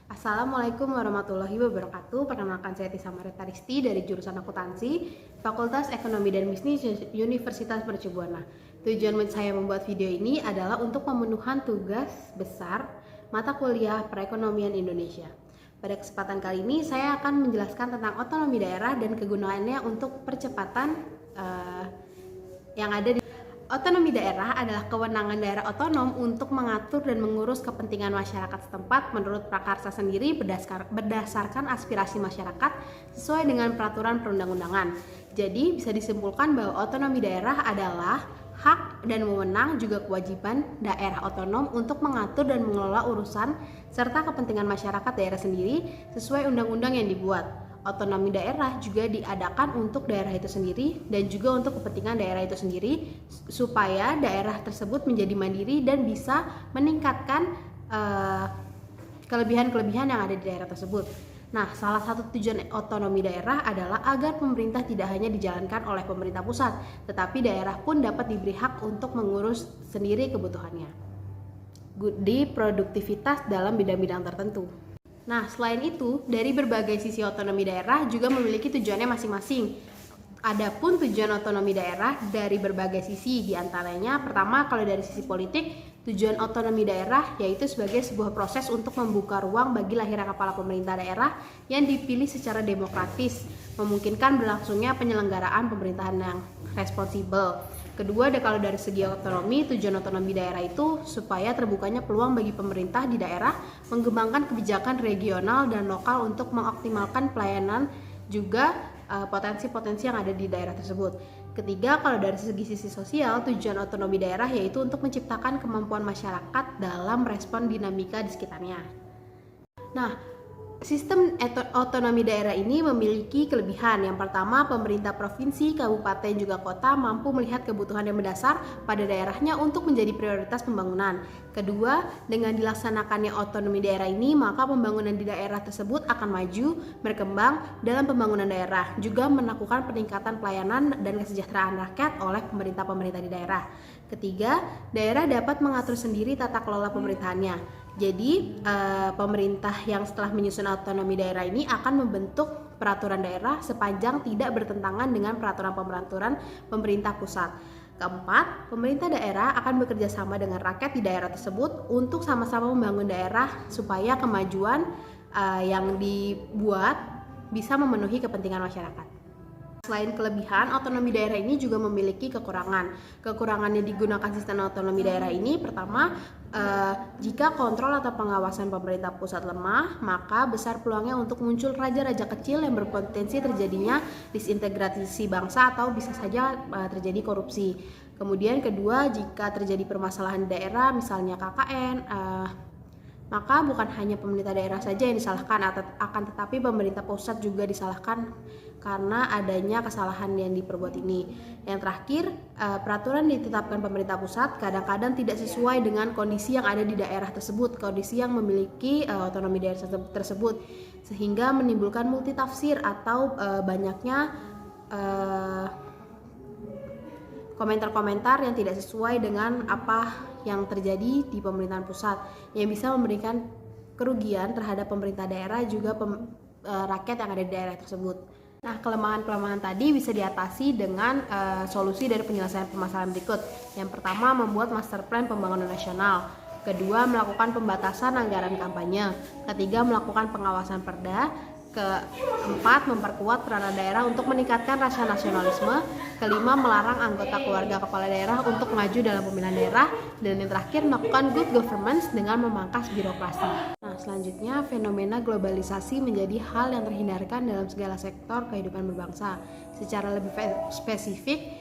Assalamualaikum warahmatullahi wabarakatuh. Perkenalkan, saya Tisa Marita Risti dari jurusan Akuntansi, Fakultas Ekonomi dan Bisnis Universitas Mercu Buana. Tujuan saya membuat video ini adalah untuk pemenuhan tugas besar mata kuliah perekonomian Indonesia. Pada kesempatan kali ini saya akan menjelaskan tentang otonomi daerah dan kegunaannya untuk percepatan yang ada di Otonomi daerah adalah kewenangan daerah otonom untuk mengatur dan mengurus kepentingan masyarakat setempat menurut prakarsa sendiri berdasarkan aspirasi masyarakat sesuai dengan peraturan perundang-undangan. Jadi bisa disimpulkan bahwa otonomi daerah adalah hak dan wewenang juga kewajiban daerah otonom untuk mengatur dan mengelola urusan serta kepentingan masyarakat daerah sendiri sesuai undang-undang yang dibuat. Otonomi daerah juga diadakan untuk daerah itu sendiri dan juga untuk kepentingan daerah itu sendiri supaya daerah tersebut menjadi mandiri dan bisa meningkatkan kelebihan-kelebihan yang ada di daerah tersebut. Nah, salah satu tujuan otonomi daerah adalah agar pemerintah tidak hanya dijalankan oleh pemerintah pusat, tetapi daerah pun dapat diberi hak untuk mengurus sendiri kebutuhannya di produktivitas dalam bidang-bidang tertentu. Nah, selain itu, dari berbagai sisi otonomi daerah juga memiliki tujuannya masing-masing. Adapun tujuan otonomi daerah dari berbagai sisi, diantaranya pertama, kalau dari sisi politik, tujuan otonomi daerah yaitu sebagai sebuah proses untuk membuka ruang bagi lahirnya kepala pemerintah daerah yang dipilih secara demokratis, memungkinkan berlangsungnya penyelenggaraan pemerintahan yang responsibel. Kedua, kalau dari segi otonomi, tujuan otonomi daerah itu supaya terbukanya peluang bagi pemerintah di daerah mengembangkan kebijakan regional dan lokal untuk mengoptimalkan pelayanan juga potensi-potensi yang ada di daerah tersebut. Ketiga, kalau dari segi sisi sosial, tujuan otonomi daerah yaitu untuk menciptakan kemampuan masyarakat dalam respon dinamika di sekitarnya. Nah, sistem otonomi daerah ini memiliki kelebihan. Yang pertama, pemerintah provinsi, kabupaten, juga kota mampu melihat kebutuhan yang mendasar pada daerahnya untuk menjadi prioritas pembangunan. Kedua, dengan dilaksanakannya otonomi daerah ini, maka pembangunan di daerah tersebut akan maju, berkembang dalam pembangunan daerah, juga melakukan peningkatan pelayanan dan kesejahteraan rakyat oleh pemerintah-pemerintah di daerah. Ketiga, daerah dapat mengatur sendiri tata kelola pemerintahannya. Jadi pemerintah yang setelah menyusun otonomi daerah ini akan membentuk peraturan daerah sepanjang tidak bertentangan dengan peraturan pemerintah pusat. Keempat, pemerintah daerah akan bekerja sama dengan rakyat di daerah tersebut untuk sama-sama membangun daerah supaya kemajuan yang dibuat bisa memenuhi kepentingan masyarakat. Selain kelebihan, otonomi daerah ini juga memiliki kekurangan. Kekurangannya digunakan sistem otonomi daerah ini, pertama, jika kontrol atau pengawasan pemerintah pusat lemah, maka besar peluangnya untuk muncul raja-raja kecil yang berpotensi terjadinya disintegrasi bangsa atau bisa saja terjadi korupsi. Kemudian kedua, jika terjadi permasalahan daerah, misalnya KKN, maka bukan hanya pemerintah daerah saja yang disalahkan, akan tetapi pemerintah pusat juga disalahkan karena adanya kesalahan yang diperbuat ini. Yang terakhir, peraturan ditetapkan pemerintah pusat kadang-kadang tidak sesuai dengan kondisi yang ada di daerah tersebut, kondisi yang memiliki otonomi daerah tersebut, sehingga menimbulkan multitafsir atau banyaknya komentar-komentar yang tidak sesuai dengan apa yang terjadi di pemerintahan pusat, yang bisa memberikan kerugian terhadap pemerintah daerah juga rakyat yang ada di daerah tersebut. Nah, kelemahan-kelemahan tadi bisa diatasi dengan solusi dari penyelesaian permasalahan berikut. Yang pertama, membuat master plan pembangunan nasional. Kedua, melakukan pembatasan anggaran kampanye. Ketiga, melakukan pengawasan perda. Keempat, memperkuat peranan daerah untuk meningkatkan rasa nasionalisme. Kelima, melarang anggota keluarga kepala daerah untuk maju dalam pemilihan daerah. Dan yang terakhir, melakukan good governance dengan memangkas birokrasi. Nah, selanjutnya, fenomena globalisasi menjadi hal yang terhindarkan dalam segala sektor kehidupan berbangsa. Secara lebih spesifik,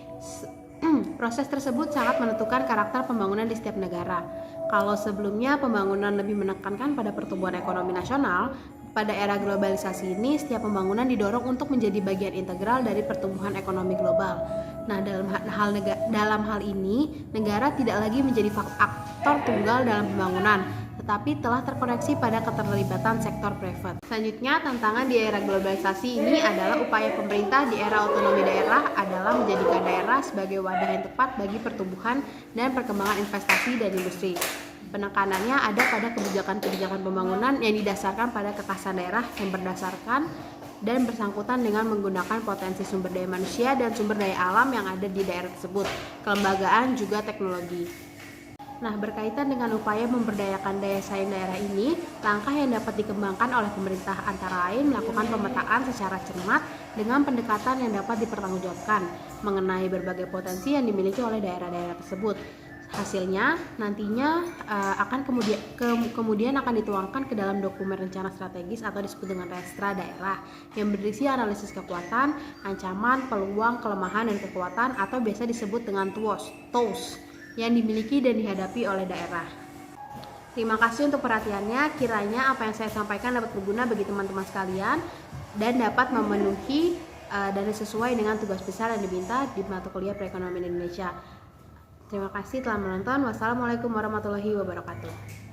proses tersebut sangat menentukan karakter pembangunan di setiap negara. Kalau sebelumnya pembangunan lebih menekankan pada pertumbuhan ekonomi nasional, pada era globalisasi ini setiap pembangunan didorong untuk menjadi bagian integral dari pertumbuhan ekonomi global. Nah, dalam hal ini negara tidak lagi menjadi aktor tunggal dalam pembangunan, tetapi telah terkoneksi pada keterlibatan sektor privat. Selanjutnya, tantangan di era globalisasi ini adalah upaya pemerintah di era otonomi daerah adalah menjadikan daerah sebagai wadah yang tepat bagi pertumbuhan dan perkembangan investasi dan industri. Penekanannya ada pada kebijakan-kebijakan pembangunan yang didasarkan pada kekhasan daerah yang berdasarkan dan bersangkutan dengan menggunakan potensi sumber daya manusia dan sumber daya alam yang ada di daerah tersebut, kelembagaan juga teknologi. Nah, berkaitan dengan upaya memberdayakan daya saing daerah ini, langkah yang dapat dikembangkan oleh pemerintah antara lain melakukan pemetaan secara cermat dengan pendekatan yang dapat dipertanggungjawabkan mengenai berbagai potensi yang dimiliki oleh daerah-daerah tersebut. Hasilnya nantinya akan kemudian akan dituangkan ke dalam dokumen rencana strategis atau disebut dengan Restra daerah yang berisi analisis kekuatan, ancaman, peluang, kelemahan, dan kekuatan atau biasa disebut dengan TOWS yang dimiliki dan dihadapi oleh daerah. Terima kasih untuk perhatiannya. Kiranya apa yang saya sampaikan dapat berguna bagi teman-teman sekalian dan dapat memenuhi dan sesuai dengan tugas besar yang diminta di mata kuliah Perekonomian Indonesia. Terima kasih telah menonton. Wassalamualaikum warahmatullahi wabarakatuh.